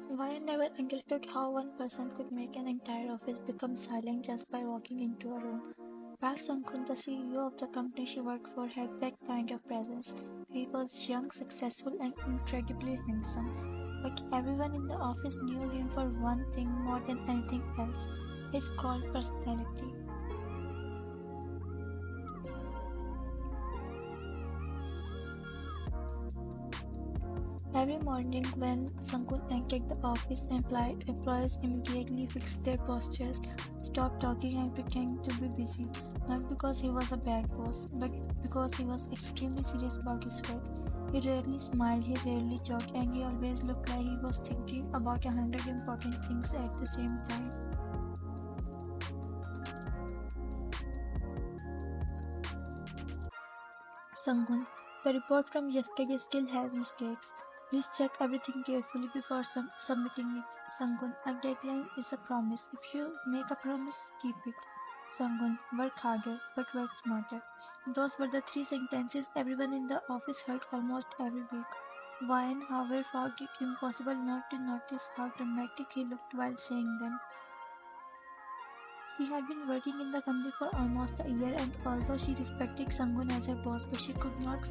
Why never understood how one person could make an entire office become silent just by walking into a room. Park Sung-kun, the CEO of the company she worked for, had that kind of presence. He was young, successful, and incredibly handsome. But everyone in the office knew him for one thing more than anything else: his cold personality. Every morning when Sangkun entered the office, employees immediately fixed their postures, stopped talking and pretended to be busy, not because he was a bad boss, but because he was extremely serious about his work. He rarely smiled, he rarely joked, and he always looked like he was thinking about 100 important things at the same time. Sanggun, the report from yesterday still has mistakes. Please check everything carefully before submitting it. Sanggun, a deadline is a promise. If you make a promise, keep it. Sanggun, work harder, but work smarter. Those were the three sentences everyone in the office heard almost every week. Wyan, however, found it impossible not to notice how dramatic he looked while saying them. She had been working in the company for almost a year, and although she respected Sangun as her boss, but she could not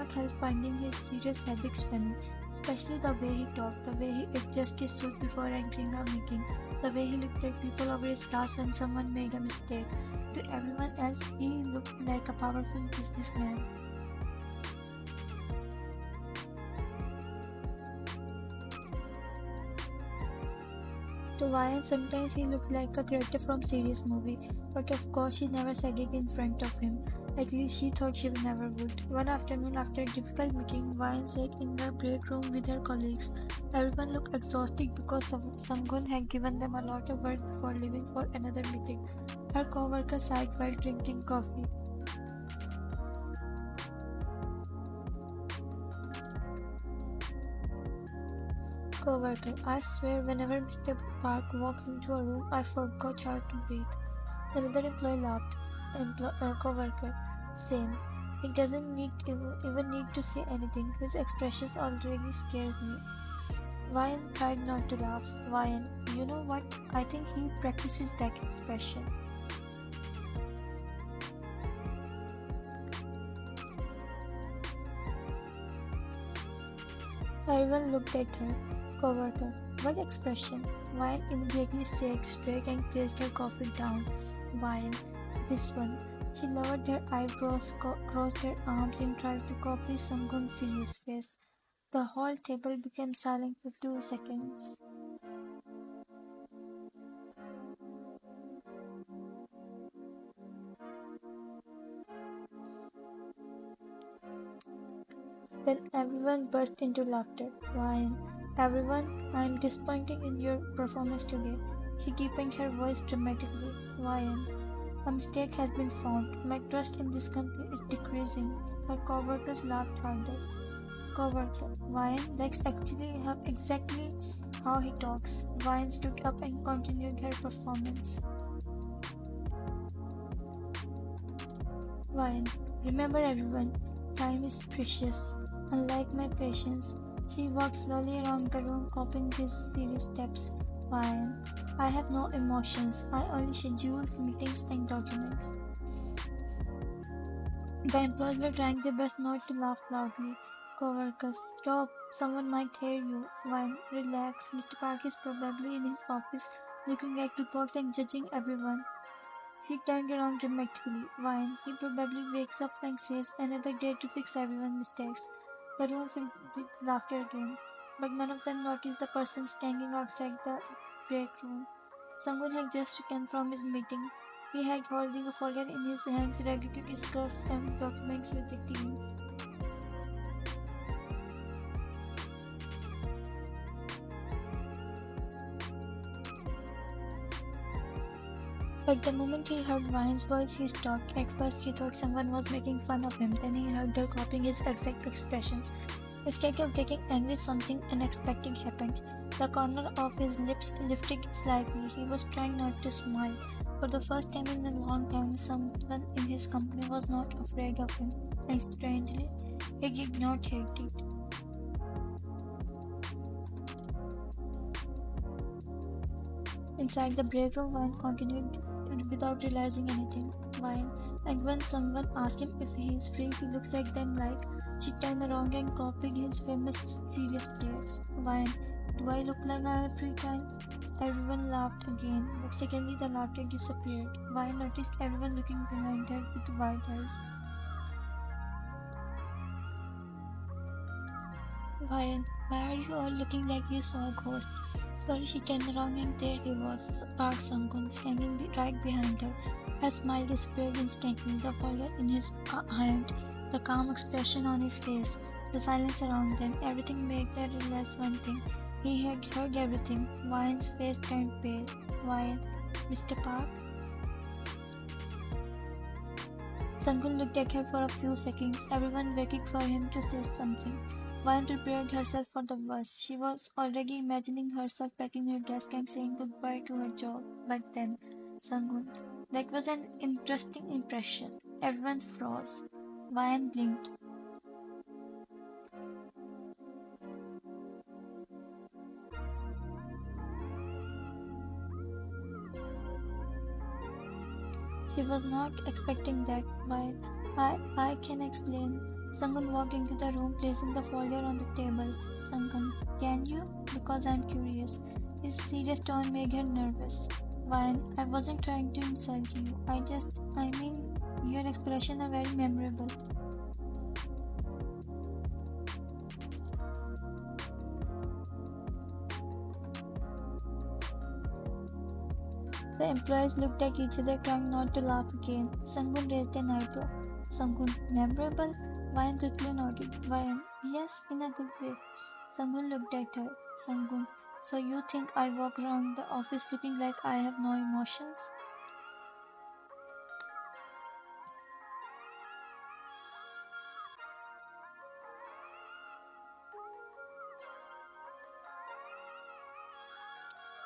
help finding his serious habits funny, especially the way he talked, the way he adjusted his suit before entering a meeting, the way he looked at people over his glass when someone made a mistake. To everyone else, he looked like a powerful businessman. To Ryan, sometimes he looked like a character from serious movie, but of course she never said it in front of him. At least she thought she never would. One afternoon after a difficult meeting, Ryan sat in the break room with her colleagues. Everyone looked exhausted because Sangun had given them a lot of work before leaving for another meeting. Her co-worker sighed while drinking coffee. Co-worker, I swear whenever Mr. Park walks into a room, I forgot how to breathe. Another employee laughed. Co-worker, same. He doesn't even need to say anything. His expressions already scares me. Ryan tried not to laugh. Ryan, you know what? I think he practices that expression. Everyone looked at her. Co-worker, what expression? Ryan immediately sat straight and placed her coffee down. Ryan, this one. She lowered her eyebrows, crossed her arms, and tried to copy Sunghoon's serious face. The whole table became silent for 2 seconds. Then everyone burst into laughter. Ryan, everyone, I am disappointed in your performance today. She deepened her voice dramatically. Ryan, a mistake has been found. My trust in this company is decreasing. Her coworkers laughed harder. Coworker, Ryan, that's actually exactly how he talks. Ryan stood up and continued her performance. Ryan, remember everyone, time is precious. Unlike my patience, she walked slowly around the room, copying his serious steps. Ryan, I have no emotions. I only schedules, meetings, and documents. The employees were trying their best not to laugh loudly. Coworkers, stop. Someone might hear you. Ryan, relax. Mr. Park is probably in his office, looking at reports and judging everyone. She turned around dramatically. Ryan, he probably wakes up and says another day to fix everyone's mistakes. The room filled with laughter again, but none of them noticed the person standing outside the break room. Someone had just returned from his meeting. He had holding a folder in his hands ready to discuss some documents with the team. But the moment he heard Ryan's voice, he stopped. At first, he thought someone was making fun of him. Then he heard her copying his exact expressions. Instead of getting angry, something unexpected happened. The corner of his lips lifted slightly. He was trying not to smile. For the first time in a long time, someone in his company was not afraid of him. And strangely, he did not hate it. Inside the break room, Wine continued without realizing anything. Wine, and when someone asked him if he is free, he looks at them like she turned around and copied his famous serious stare. Wine, do I look like I have free time? Everyone laughed again, but suddenly the laughter disappeared. Wine noticed everyone looking behind her with wide eyes. Why are you all looking like you saw a ghost? Sorry, she turned around and there he was, Park Sunghoon, standing right behind her. Her smile disappeared instantly, the folder in his hand, the calm expression on his face, the silence around them. Everything made her realize one thing. He had heard everything. Wine's face turned pale. Wine, Mr. Park? Sunghoon looked at her for a few seconds, everyone waiting for him to say something. Wine prepared herself for the worst. She was already imagining herself packing her desk and saying goodbye to her job. But then, Sunghoon, that was an interesting impression. Everyone froze. Wine blinked. She was not expecting that. Why, I can explain. Sunghoon walked into the room, placing the folder on the table. Sunghoon, can you? Because I'm curious. His serious tone made her nervous. Wine, I wasn't trying to insult you. I mean, your expressions are very memorable. The employees looked at each other, trying not to laugh again. Sunghoon raised an eyebrow. Sunghoon, memorable? Wine quickly nodded. Wine, yes, in a good way. Sunghoon looked at her. Sunghoon, so you think I walk around the office looking like I have no emotions?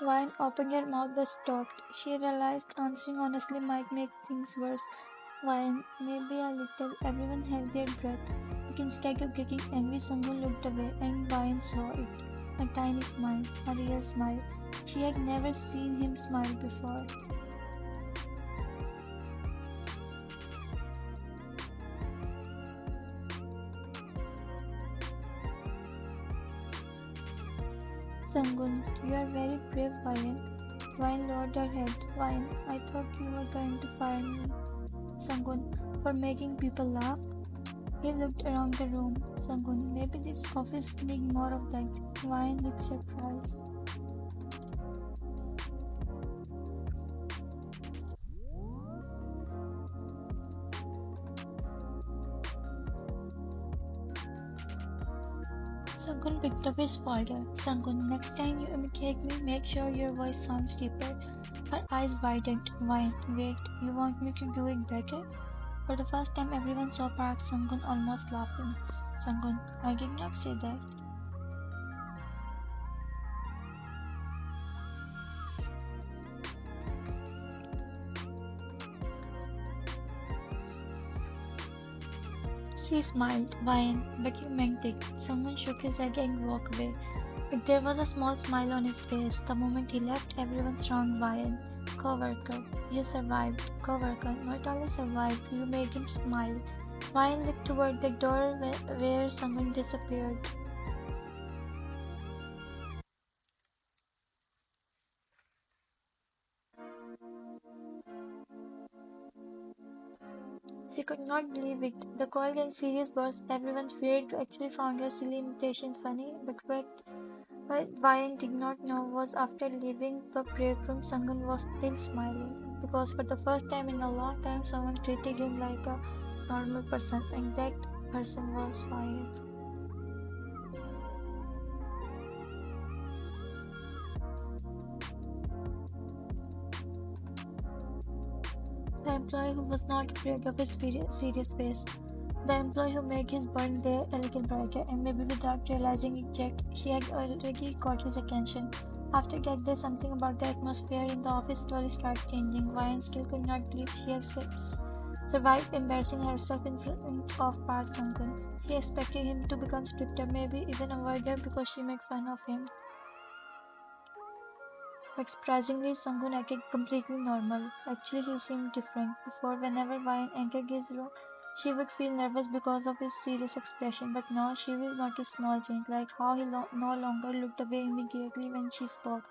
Wine opened her mouth but stopped. She realized answering honestly might make things worse. Wine, maybe a little. Everyone held their breath. But instead of getting angry, someone looked away, and Wine saw it. A tiny smile, a real smile. She had never seen him smile before. Sunghoon, you are very brave, Wine. Wine lowered her head. Wine, I thought you were going to fire me. Sunghoon, for making people laugh. He looked around the room. Sunghoon, maybe this office needs more of that. Wine looked surprised. Sunghoon picked up his folder. Sunghoon, next time you imitate me, make sure your voice sounds deeper. Her eyes widened. Wine, wait, you want me to do it better? For the first time, everyone saw Park Sunghoon almost laughing. Sunghoon, I did not say that. She smiled. Wine, but you meant it. Someone shook his head and walked away. But there was a small smile on his face. The moment he left, everyone surrounded Wine. Coworker, you survived. Coworker, not only survived, you made him smile. Wine looked toward the door where someone disappeared. She could not believe it. The cold and serious burst everyone feared to actually found her silly imitation funny, but what Wine did not know was after leaving the break room, Sunghoon was still smiling, because for the first time in a long time, someone treated him like a normal person, and that person was Wine. The employee who was not afraid of his serious face. The employee who made his burn day a little brighter, and maybe without realizing it yet, she had already got his attention. After that day, something about the atmosphere in the office slowly started changing. Wine still could not believe she had survived embarrassing herself in front of Park Sunghoon. She expected him to become stricter, maybe even avoid her because she made fun of him. But surprisingly, Sunghoon acted completely normal. Actually, he seemed different. Before, whenever Wine entered his room, she would feel nervous because of his serious expression, but now she will notice small changes, like how he no longer looked away immediately when she spoke,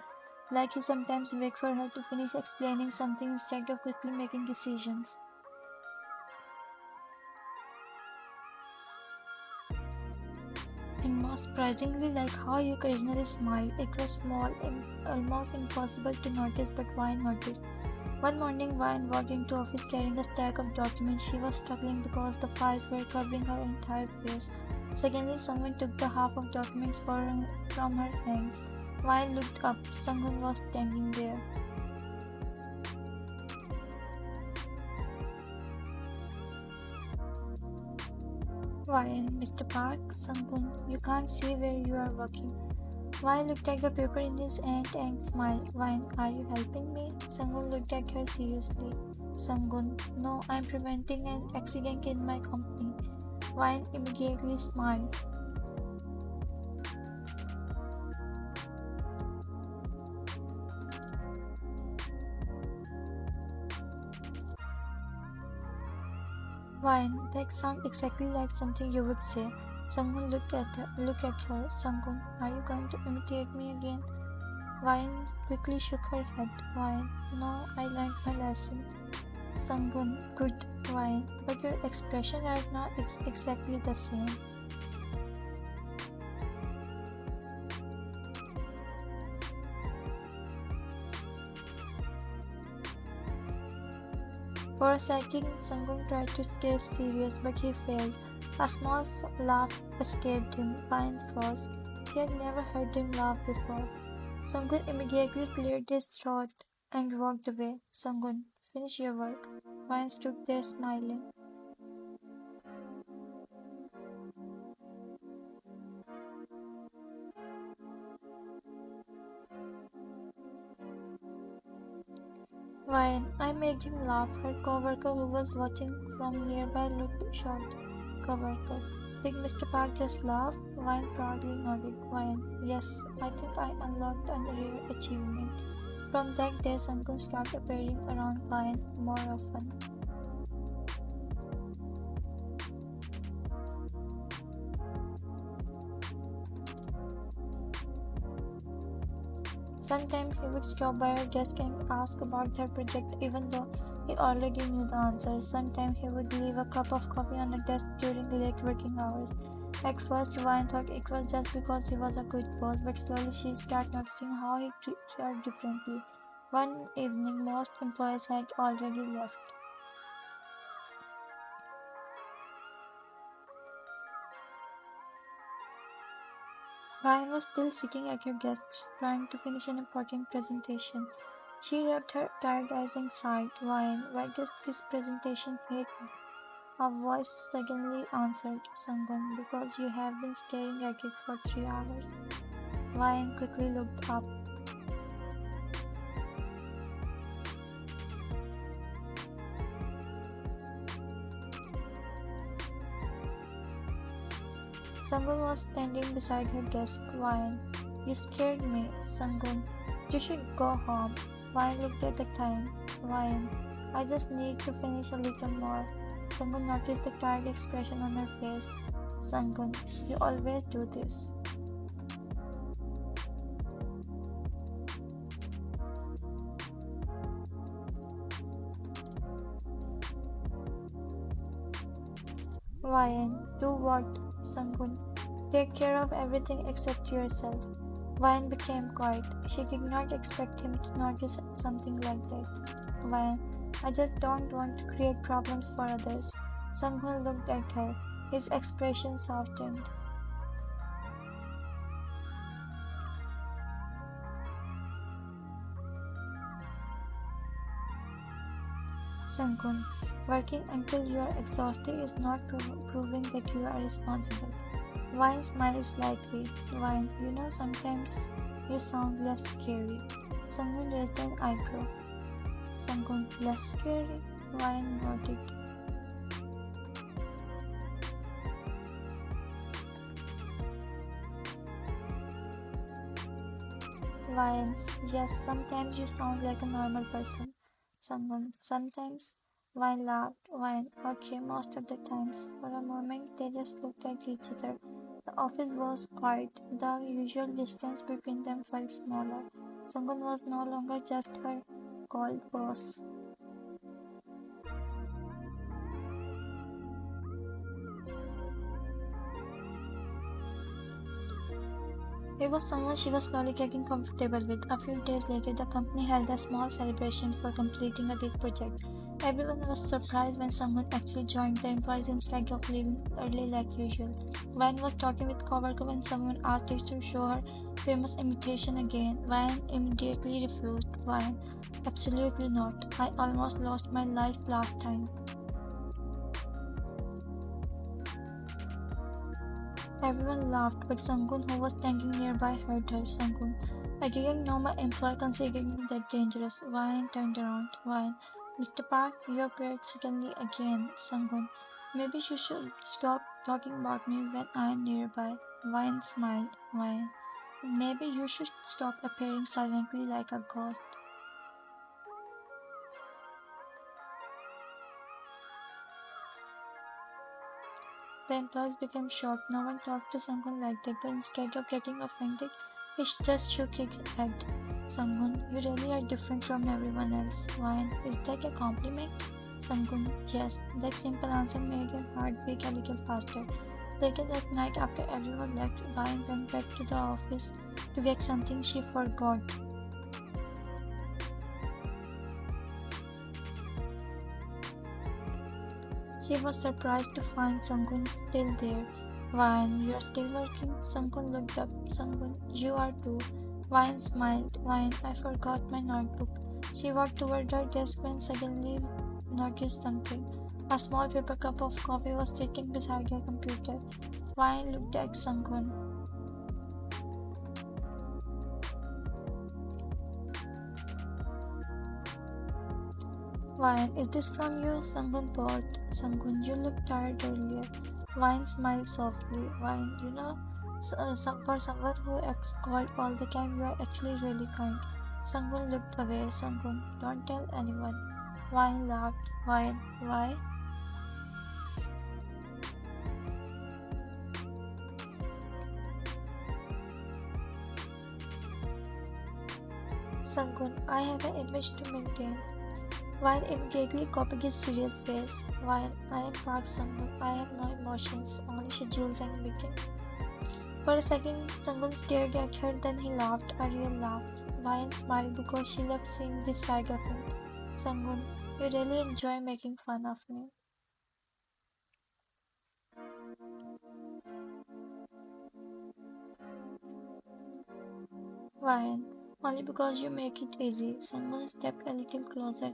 like he sometimes waited for her to finish explaining something instead of quickly making decisions. And most surprisingly, like how he occasionally smiled. It was small and almost impossible to notice, but Wine noticed. One morning, Vine walked into office carrying a stack of documents. She was struggling because the files were covering her entire face. Suddenly, someone took the half of documents from her hands. Vine looked up. Someone was standing there. Vine, Mr. Park, Sangun, you can't see where you are working. Vine looked at the paper in his hand and smiled. Vine, are you helping me? Sangun looked at her seriously. Sangun, no, I'm preventing an accident in my company. Vine immediately smiled. Vine, that sounds exactly like something you would say. Sangun looked at her. Sangun, are you going to imitate me again? Vine quickly shook her head. Vine, no, I learned my lesson. Sangun, good, Vine, but your expression right now is exactly the same. For a second, Sangun tried to stay serious, but he failed. A small laugh escaped him. Vine froze. She had never heard him laugh before. Sangun immediately cleared his throat and walked away. Sangun, finish your work. Vine stood there smiling. Vine, I made him laugh. Her coworker who was watching from nearby looked shocked. Coworker, did Mr. Park just laugh? Vine proudly nodded. Vine, yes, I think I unlocked a rare achievement. From that day, Sangun started appearing around Vine more often. Sometimes he would stop by her desk and ask about her project even though he already knew the answer. Sometimes he would leave a cup of coffee on her desk during late working hours. At first, Vine thought it was just because he was a good boss, but slowly she started noticing how he treated her differently. One evening, most employees had already left. Vine was still sitting at her desk, trying to finish an important presentation. She rubbed her tired eyes and sighed. Vine, why does this presentation hate me? A voice suddenly answered, Sangun, because you have been staring at it for 3 hours. Vine quickly looked up. Sangun was standing beside her desk. Vine, you scared me, Sangun. You should go home. Vine looked at the time. Vine, I just need to finish a little more. Sangun noticed the tired expression on her face. Sangun, you always do this. Vine, do what? Sangun, take care of everything except yourself. Vine became quiet. She did not expect him to notice something like that. Vine, I just don't want to create problems for others. Sangun looked at her. His expression softened. Sangun, working until you are exhausted is not proving that you are responsible. Vine smiled slightly. Vine, sometimes you sound less scary. Sangun raised an eyebrow. Sangun, less scary? Vine nodded. Wine. Yes, sometimes you sound like a normal person. Someone. Sometimes. Wine laughed. Wine. Okay, most of the times. For a moment, they just looked at each other. The office was quiet. The usual distance between them felt smaller. Someone was no longer just her cold boss. He was someone she was slowly getting comfortable with. A few days later, the company held a small celebration for completing a big project. Everyone was surprised when someone actually joined the employees instead of leaving early like usual. Van was talking with coworker when someone asked her to show her famous imitation again. Van immediately refused. Van, absolutely not. I almost lost my life last time. Everyone laughed, but Sunghoon, who was standing nearby, heard her. Sunghoon, I didn't know my employee considered me that dangerous. Wine turned around. Wine, Mr. Park, you appeared suddenly again. Sunghoon, maybe you should stop talking about me when I'm nearby. Wine smiled. Wine, maybe you should stop appearing silently like a ghost. The employees became shocked. No one talked to Sunghoon like that, but instead of getting offended, he just shook his head. Sunghoon, you really are different from everyone else. Wine, is that a compliment? Sunghoon, yes. That simple answer made her heart beat a little faster. Later that night, after everyone left, Wine went back to the office to get something she forgot. She was surprised to find Sunghoon still there. Wine, you're still working? Sunghoon looked up. Sunghoon, you are too. Wine smiled. Wine, I forgot my notebook. She walked toward her desk when suddenly noticed something. A small paper cup of coffee was sitting beside her computer. Wine looked at Sunghoon. Wine, is this from you? Sunghoon paused. Sunghoon, you looked tired earlier. Wine smiled softly. Wine, for someone who acts cold all the time, you are actually really kind. Sunghoon looked away. Sunghoon, don't tell anyone. Wine laughed. Wine, why? Sunghoon, I have an image to maintain. Wine immediately copied his serious face. Wine, I am Park Sunghoon. I have no emotions, only schedules and meetings. For a second, Sunghoon stared at her, then he laughed, a real laugh. Wine smiled because she loved seeing this side of him. Sunghoon, you really enjoy making fun of me. Wine, only because you make it easy. Sunghoon stepped a little closer.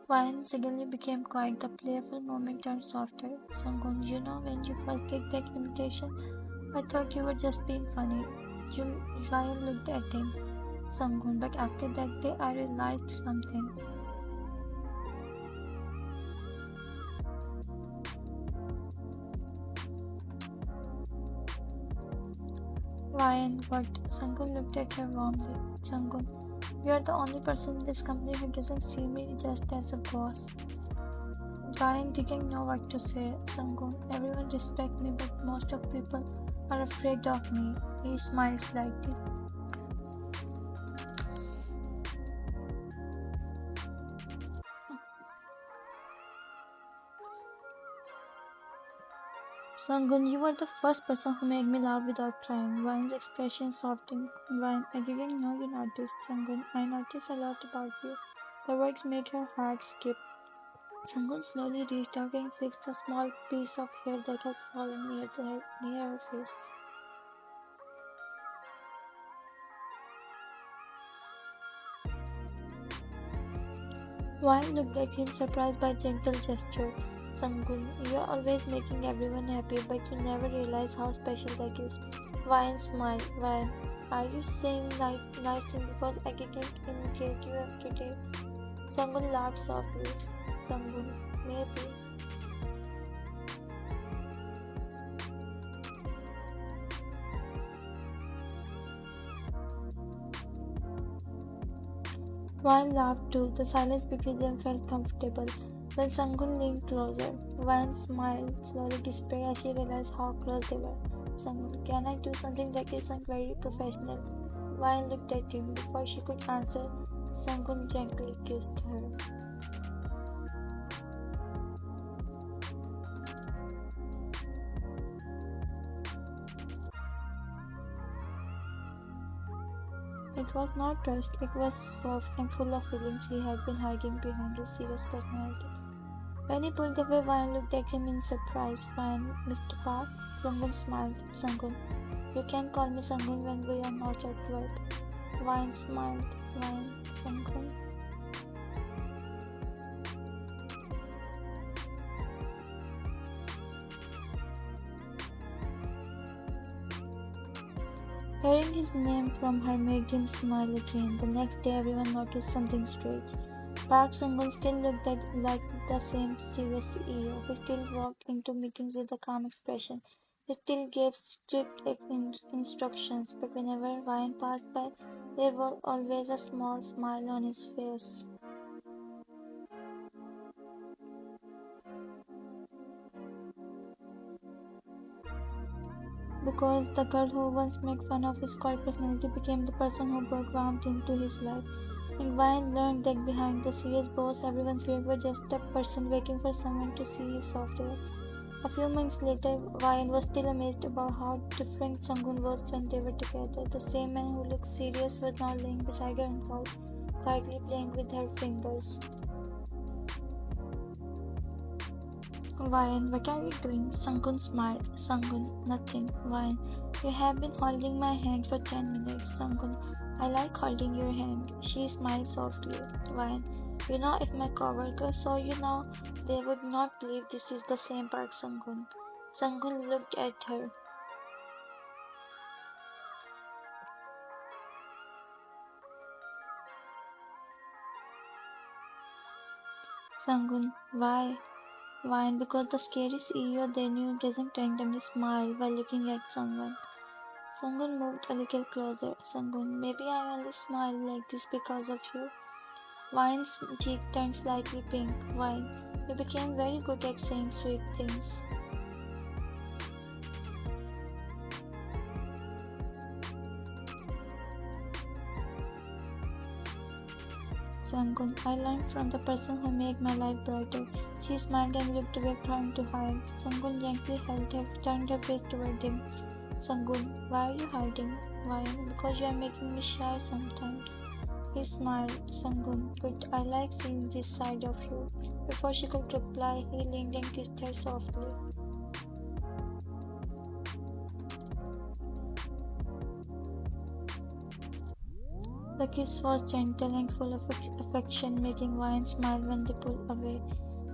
Wine suddenly became quiet. The playful moment turned softer. Sunghoon, you know when you first did that imitation, I thought you were just being funny. Ryan looked at him. Sunghoon, but after that day I realized something. Ryan, what? Sunghoon looked at her warmly. Sunghoon, you are the only person in this company who doesn't see me just as a boss. Ryan didn't know what to say. Sunghoon, everyone respects me, but most of people are afraid of me. He smiled slightly. Sunghoon, you were the first person who made me laugh without trying. Ryan's expression softened. Ryan, I didn't know you noticed. Sunghoon, I notice a lot about you. The words made her heart skip. Sunghoon slowly reached out and fixed a small piece of hair that had fallen near her face. Ryan looked at him, surprised by gentle gesture. Sunghoon, you're always making everyone happy, but you never realize how special that is. Ryan smiled. Ryan, are you saying nice thing because I didn't imitate you today? Sunghoon laughed softly. Sunghoon, maybe. Wine laughed too. The silence between them felt comfortable. Then Sunghoon leaned closer. Wine smiled, slowly whispering as she realized how close they were. Sunghoon, can I do something that isn't very professional? Wine looked at him. Before she could answer, Sunghoon gently kissed her. It was not rushed, it was soft and full of feelings he had been hiding behind his serious personality. When he pulled away, Wine looked at him in surprise. Wine, Mr. Park? Sunghoon smiled. Sunghoon, you can call me Sunghoon when we are not at work. Wine smiled. Wine, Sunghoon. Hearing his name from her made him smile again. The next day, everyone noticed something strange. Park Sunghoon still looked like the same serious CEO. He still walked into meetings with a calm expression. He still gave strict instructions, but whenever Ryan passed by, there was always a small smile on his face. Because the girl who once made fun of his quiet personality became the person who brought warmth into his life. And Ryan learned that behind the serious boss, everyone's fear was just a person waiting for someone to see his software. A few months later, Ryan was still amazed about how different Sunghoon was when they were together. The same man who looked serious was now laying beside her on the couch, quietly playing with her fingers. Ryan, what are you doing? Sunghoon smiled. Sunghoon, nothing. Ryan, you have been holding my hand for 10 minutes. Sunghoon, I like holding your hand. She smiled softly. Ryan, if my coworkers saw you now, they would not believe this is the same Park Sunghoon. Sunghoon looked at her. Sunghoon, why? Ryan, because the scary CEO they knew doesn't randomly smile while looking at someone. Sunghoon moved a little closer. Sunghoon, maybe I only smile like this because of you. Wine's cheek turned slightly pink. Wine, you became very good at saying sweet things. Sunghoon, I learned from the person who made my life brighter. She smiled and looked away, trying to hide. Sunghoon gently held her, turned her face toward him. Sunghoon, why are you hiding? Wine, because you are making me shy sometimes. He smiled. Sunghoon, good, I like seeing this side of you. Before she could reply, he leaned and kissed her softly. The kiss was gentle and full of affection, making Wine smile when they pulled away.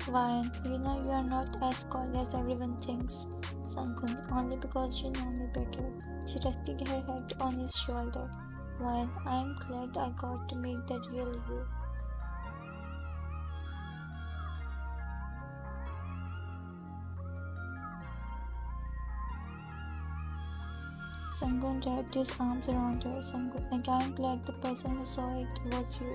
Wine, you are not as cold as everyone thinks. Sunghoon, only because you know me better. She rested her head on his shoulder. Wine, I am glad I got to meet the real you. Sunghoon wrapped his arms around her. Sunghoon, I am glad the person who saw it was you.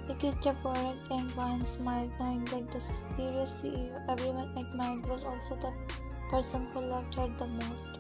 He kissed her forehead and Wine smiled, knowing that the serious CEO everyone admired was also the person who loved her the most.